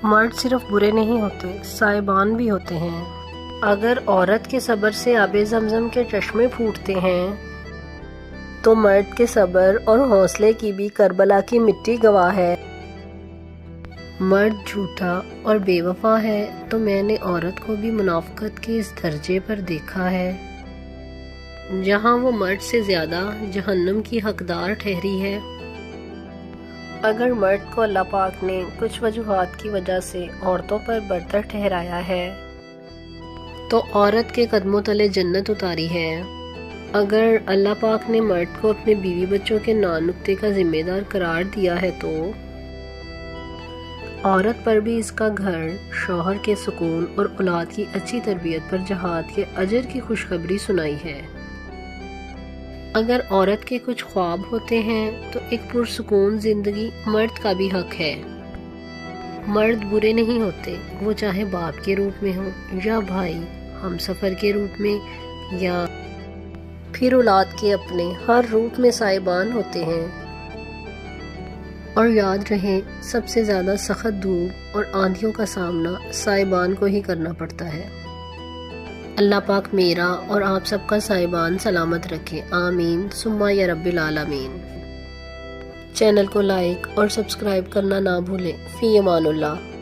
مرد صرف برے نہیں ہوتے، صاحبان بھی ہوتے ہیں۔ اگر عورت کے صبر سے آب زمزم کے چشمے پھوٹتے ہیں تو مرد کے صبر اور حوصلے کی بھی کربلا کی مٹی گواہ ہے۔ مرد جھوٹا اور بے وفا ہے تو میں نے عورت کو بھی منافقت کے اس درجے پر دیکھا ہے جہاں وہ مرد سے زیادہ جہنم کی حقدار ٹھہری ہے۔ اگر مرد کو اللہ پاک نے کچھ وجوہات کی وجہ سے عورتوں پر برتر ٹھہرایا ہے تو عورت کے قدموں تلے جنت اتاری ہے۔ اگر اللہ پاک نے مرد کو اپنے بیوی بچوں کے نانکتے کا ذمہ دار قرار دیا ہے تو عورت پر بھی اس کا گھر، شوہر کے سکون اور اولاد کی اچھی تربیت پر جہاد کے اجر کی خوشخبری سنائی ہے۔ اگر عورت کے کچھ خواب ہوتے ہیں تو ایک پرسکون زندگی مرد کا بھی حق ہے۔ مرد برے نہیں ہوتے، وہ چاہے باپ کے روپ میں ہوں یا بھائی، ہم سفر کے روپ میں یا پھر اولاد کے اپنے، ہر روپ میں صاحبان ہوتے ہیں۔ اور یاد رہے، سب سے زیادہ سخت دھوپ اور آندھیوں کا سامنا صاحبان کو ہی کرنا پڑتا ہے۔ اللہ پاک میرا اور آپ سب کا صاحبان سلامت رکھے، آمین ثم یا رب العالمین۔ چینل کو لائک اور سبسکرائب کرنا نہ بھولیں۔ فی امان اللہ۔